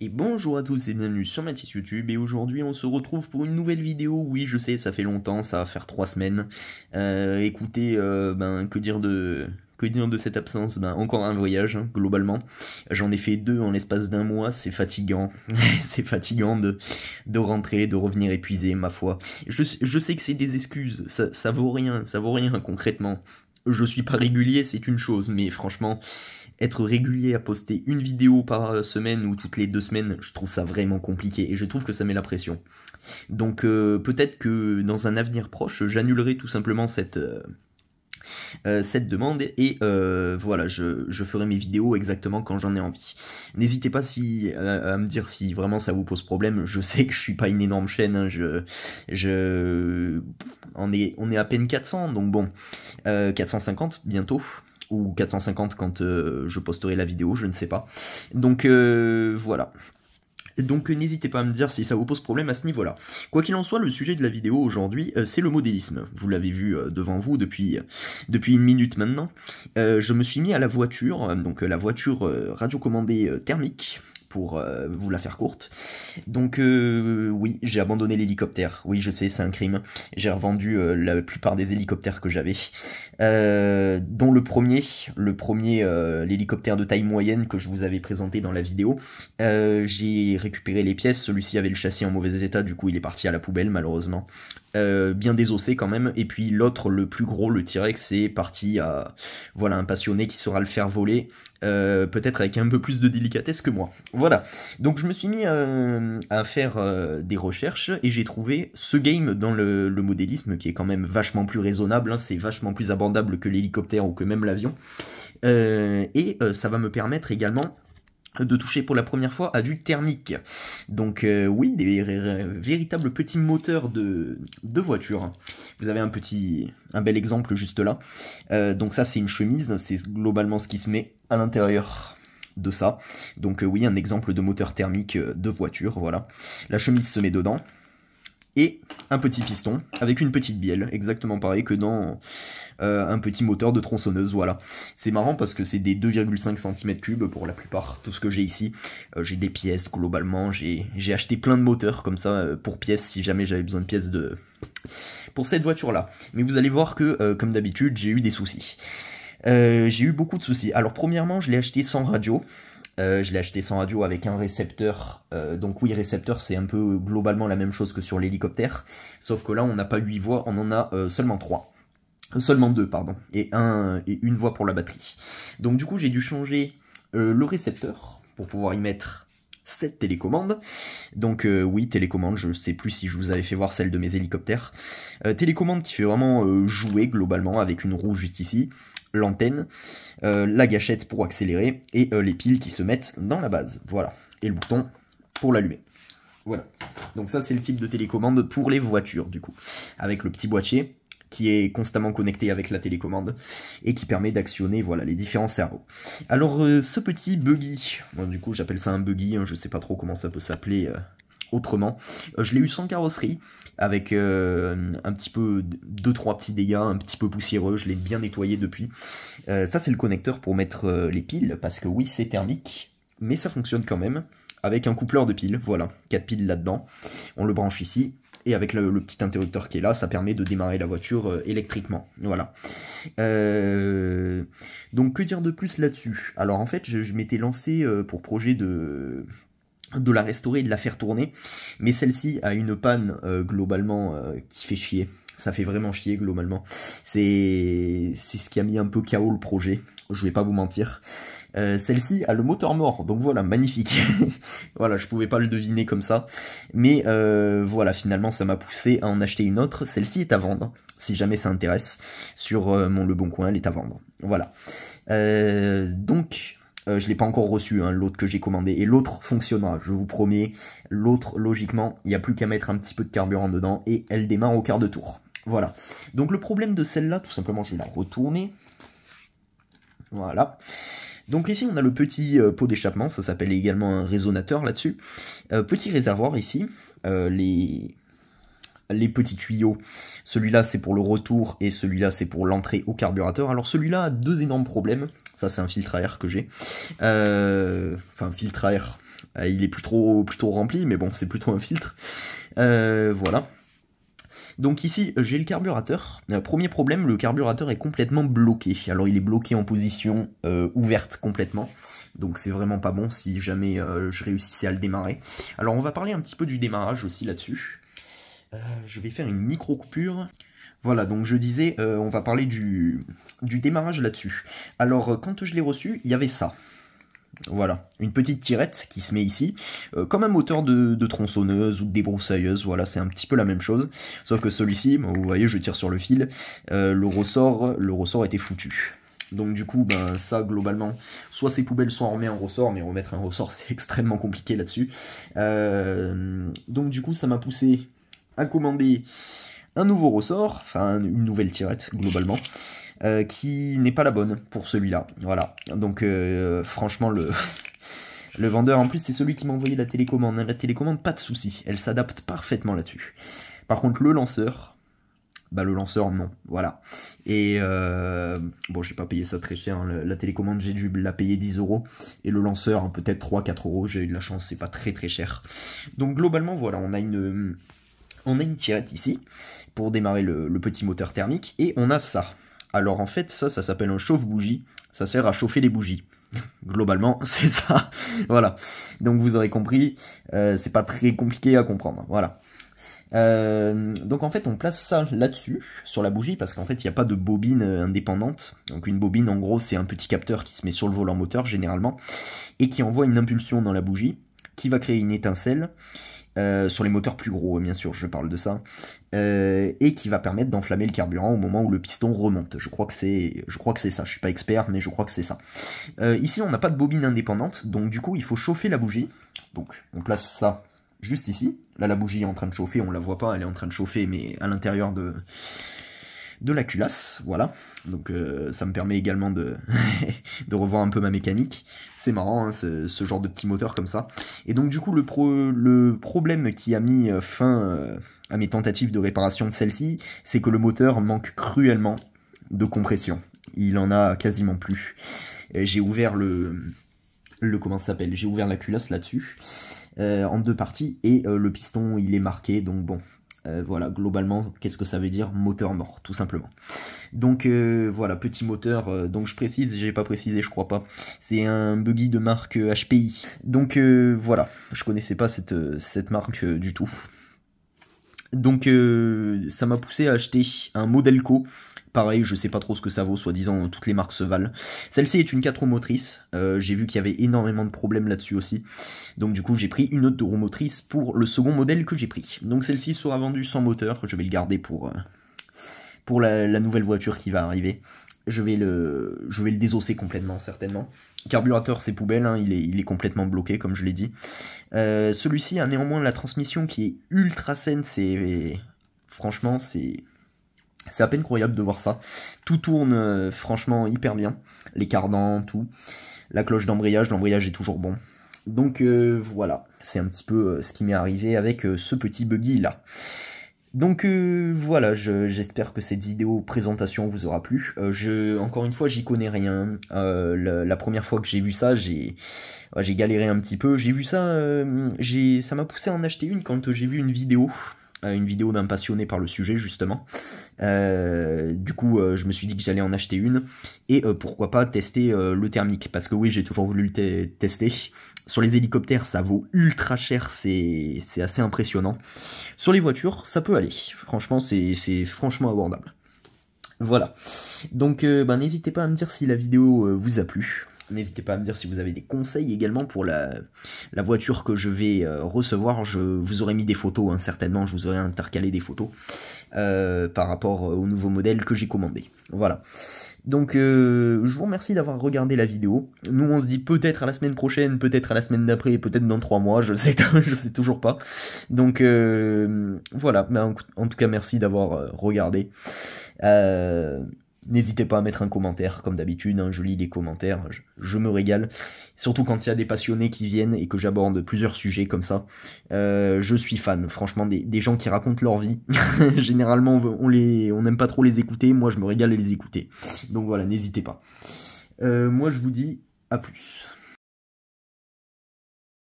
Et bonjour à tous et bienvenue sur ma petite YouTube, et aujourd'hui on se retrouve pour une nouvelle vidéo. Oui, je sais, ça fait longtemps, ça va faire 3 semaines. Écoutez, que dire de cette absence? Encore un voyage, hein, globalement. J'en ai fait 2 en l'espace d'un mois, c'est fatigant. C'est fatigant de rentrer, de revenir épuisé, ma foi. Je sais que c'est des excuses, ça vaut rien, concrètement. Je suis pas régulier, c'est une chose, mais franchement, être régulier à poster une vidéo par semaine ou toutes les 2 semaines, je trouve ça vraiment compliqué et je trouve que ça met la pression. Donc peut-être que dans un avenir proche, j'annulerai tout simplement cette demande et voilà, je ferai mes vidéos exactement quand j'en ai envie. N'hésitez pas à me dire si vraiment ça vous pose problème. Je sais que je suis pas une énorme chaîne, hein, on est à peine 400, donc bon, 450 bientôt. Ou 450 quand je posterai la vidéo, je ne sais pas. Donc voilà. Donc n'hésitez pas à me dire si ça vous pose problème à ce niveau-là. Quoi qu'il en soit, le sujet de la vidéo aujourd'hui, c'est le modélisme. Vous l'avez vu devant vous depuis une minute maintenant. Je me suis mis à la voiture, donc la voiture radiocommandée thermique, pour vous la faire courte. Donc oui, j'ai abandonné l'hélicoptère. Oui, je sais, c'est un crime. J'ai revendu la plupart des hélicoptères que j'avais. Dont le premier, l'hélicoptère de taille moyenne que je vous avais présenté dans la vidéo. J'ai récupéré les pièces, celui-ci avait le châssis en mauvais état, du coup il est parti à la poubelle malheureusement. Bien désossé quand même, et puis l'autre, le plus gros, le T-Rex, est parti à, voilà, un passionné qui saura le faire voler, peut-être avec un peu plus de délicatesse que moi. Voilà, donc je me suis mis à faire des recherches, et j'ai trouvé ce game dans le modélisme, qui est quand même vachement plus raisonnable, hein, c'est vachement plus abordable que l'hélicoptère ou que même l'avion, et ça va me permettre également de toucher pour la première fois à du thermique. Donc oui, des véritables petits moteurs de voiture. Vous avez un bel exemple juste là. Donc ça c'est une chemise, c'est globalement ce qui se met à l'intérieur de ça. Donc oui, un exemple de moteur thermique de voiture, voilà. La chemise se met dedans. Et un petit piston avec une petite bielle, exactement pareil que dans un petit moteur de tronçonneuse, voilà. C'est marrant parce que c'est des 2,5 cm3 pour la plupart, tout ce que j'ai ici. J'ai des pièces globalement, j'ai acheté plein de moteurs comme ça pour pièces si jamais j'avais besoin de pièces pour cette voiture-là. Mais vous allez voir que, comme d'habitude, j'ai eu des soucis. J'ai eu beaucoup de soucis. Alors premièrement, je l'ai acheté sans radio. Je l'ai acheté sans radio avec un récepteur. Donc oui, récepteur, c'est un peu globalement la même chose que sur l'hélicoptère. Sauf que là, on n'a pas 8 voix, on en a seulement 3. Seulement 2, pardon. Et une voix pour la batterie. Donc du coup, j'ai dû changer le récepteur pour pouvoir y mettre cette télécommande. Donc oui, télécommande, je sais plus si je vous avais fait voir celle de mes hélicoptères. Télécommande qui fait vraiment jouer globalement avec une roue juste ici. L'antenne, la gâchette pour accélérer, et les piles qui se mettent dans la base, voilà, et le bouton pour l'allumer. Voilà, donc ça c'est le type de télécommande pour les voitures du coup, avec le petit boîtier qui est constamment connecté avec la télécommande, et qui permet d'actionner, voilà, les différents cerveaux. Alors ce petit buggy, bon, du coup j'appelle ça un buggy, hein, je sais pas trop comment ça peut s'appeler autrement, je l'ai eu sans carrosserie, avec un petit peu 2-3 petits dégâts, un petit peu poussiéreux, je l'ai bien nettoyé depuis. Ça c'est le connecteur pour mettre les piles, parce que oui c'est thermique, mais ça fonctionne quand même, avec un coupleur de piles, voilà, 4 piles là-dedans, on le branche ici, et avec le petit interrupteur qui est là, ça permet de démarrer la voiture électriquement, voilà. Donc que dire de plus là-dessus? Alors en fait je m'étais lancé pour projet de la restaurer et de la faire tourner, mais celle-ci a une panne globalement qui fait chier, ça fait vraiment chier globalement, c'est ce qui a mis un peu KO le projet, je vais pas vous mentir. Celle-ci a le moteur mort, donc voilà, magnifique. Voilà, je pouvais pas le deviner comme ça, mais voilà, finalement ça m'a poussé à en acheter une autre. Celle-ci est à vendre, si jamais ça intéresse, sur mon Le Bon Coin, elle est à vendre, voilà. Donc je l'ai pas encore reçu, hein, l'autre que j'ai commandé, et l'autre fonctionnera, je vous promets. L'autre, logiquement, il n'y a plus qu'à mettre un petit peu de carburant dedans, et elle démarre au quart de tour. Voilà. Donc le problème de celle-là, tout simplement, je vais la retourner. Voilà. Donc ici, on a le petit pot d'échappement, ça s'appelle également un résonateur là-dessus. Petit réservoir ici, les petits tuyaux, celui-là c'est pour le retour et celui-là c'est pour l'entrée au carburateur. Alors celui-là a 2 énormes problèmes, ça c'est un filtre à air que j'ai, enfin filtre à air, il est plus trop rempli, mais bon, c'est plutôt un filtre. Voilà. Donc ici, j'ai le carburateur. Premier problème, le carburateur est complètement bloqué. Alors il est bloqué en position ouverte complètement. Donc c'est vraiment pas bon si jamais je réussissais à le démarrer. Alors on va parler un petit peu du démarrage aussi là-dessus. Je vais faire une micro-coupure. Voilà, donc je disais, on va parler du démarrage là-dessus. Alors quand je l'ai reçu, il y avait ça. Voilà, une petite tirette qui se met ici, comme un moteur de tronçonneuse ou de débroussailleuse, voilà, c'est un petit peu la même chose, sauf que celui-ci, vous voyez, je tire sur le fil, le ressort était foutu. Donc du coup, ben ça, globalement, soit ces poubelles, soit on remet un ressort, mais remettre un ressort, c'est extrêmement compliqué là-dessus. Donc du coup, ça m'a poussé à commander un nouveau ressort, enfin une nouvelle tirette, globalement. Qui n'est pas la bonne pour celui-là, voilà. Donc franchement le vendeur, en plus c'est celui qui m'a envoyé la télécommande, la télécommande pas de souci, elle s'adapte parfaitement là-dessus. Par contre le lanceur non, voilà. Et bon, j'ai pas payé ça très cher, hein. La télécommande j'ai dû la payer 10 €, et le lanceur peut-être 3-4 €, j'ai eu de la chance, c'est pas très cher. Donc globalement voilà, on a une tirette ici, pour démarrer le petit moteur thermique, et on a ça. Alors en fait, ça s'appelle un chauffe-bougie, ça sert à chauffer les bougies. Globalement, c'est ça, voilà. Donc vous aurez compris, c'est pas très compliqué à comprendre, voilà. Donc en fait, on place ça là-dessus, sur la bougie, parce qu'en fait, il n'y a pas de bobine indépendante. Donc une bobine, en gros, c'est un petit capteur qui se met sur le volant moteur, généralement, et qui envoie une impulsion dans la bougie, qui va créer une étincelle, sur les moteurs plus gros, bien sûr, je parle de ça, et qui va permettre d'enflammer le carburant au moment où le piston remonte. Je crois que c'est ça, je suis pas expert, mais je crois que c'est ça. Ici, on n'a pas de bobine indépendante, donc du coup, il faut chauffer la bougie. Donc, on place ça juste ici. Là, la bougie est en train de chauffer, on la voit pas, elle est en train de chauffer, mais à l'intérieur de la culasse, voilà. Donc ça me permet également de revoir un peu ma mécanique. C'est marrant, hein, ce genre de petit moteur comme ça. Et donc du coup, le problème qui a mis fin à mes tentatives de réparation de celle-ci, c'est que le moteur manque cruellement de compression. Il en a quasiment plus. J'ai ouvert comment ça s'appelle, j'ai ouvert la culasse là-dessus, en deux parties, et le piston, il est marqué, donc bon. Voilà, globalement, qu'est-ce que ça veut dire? Moteur mort, tout simplement. Donc voilà, petit moteur, donc je précise, j'ai pas précisé, je crois pas. C'est un buggy de marque HPI. Donc voilà, je connaissais pas cette marque du tout. Donc ça m'a poussé à acheter un Modelco. Pareil, je sais pas trop ce que ça vaut, soi-disant toutes les marques se valent. Celle-ci est une 4 roues motrices, j'ai vu qu'il y avait énormément de problèmes là-dessus aussi. Donc du coup j'ai pris une autre 2 roues motrices pour le second modèle que j'ai pris. Donc celle-ci sera vendue sans moteur, je vais le garder pour la nouvelle voiture qui va arriver. Je vais le désosser complètement, certainement. Carburateur, c'est poubelle, hein, il est complètement bloqué, comme je l'ai dit. Celui-ci a néanmoins la transmission qui est ultra saine, franchement, c'est à peine croyable de voir ça. Tout tourne franchement hyper bien. Les cardans, tout. La cloche d'embrayage, l'embrayage est toujours bon. Donc voilà, c'est un petit peu ce qui m'est arrivé avec ce petit buggy là. Donc voilà, j'espère que cette vidéo présentation vous aura plu. Encore une fois, j'y connais rien. La première fois que j'ai vu ça, j'ai galéré un petit peu. J'ai vu ça, ça m'a poussé à en acheter une quand j'ai vu une vidéo d'un passionné par le sujet justement. Du coup je me suis dit que j'allais en acheter une, et pourquoi pas tester le thermique, parce que oui, j'ai toujours voulu le tester. Sur les hélicoptères ça vaut ultra cher, c'est assez impressionnant. Sur les voitures ça peut aller, franchement c'est franchement abordable. Voilà, donc n'hésitez pas à me dire si la vidéo vous a plu. N'hésitez pas à me dire si vous avez des conseils également pour la voiture que je vais recevoir. Je vous aurais mis des photos, hein, certainement, je vous aurais intercalé des photos par rapport au nouveau modèle que j'ai commandé. Voilà. Donc je vous remercie d'avoir regardé la vidéo. Nous on se dit peut-être à la semaine prochaine, peut-être à la semaine d'après, peut-être dans 3 mois, je sais toujours pas. Donc voilà, en tout cas merci d'avoir regardé. N'hésitez pas à mettre un commentaire, comme d'habitude, hein, je lis les commentaires, je me régale. Surtout quand il y a des passionnés qui viennent et que j'aborde plusieurs sujets comme ça. Je suis fan, franchement, des gens qui racontent leur vie. Généralement, on n'aime pas trop les écouter, moi je me régale à les écouter. Donc voilà, n'hésitez pas. Moi je vous dis à plus.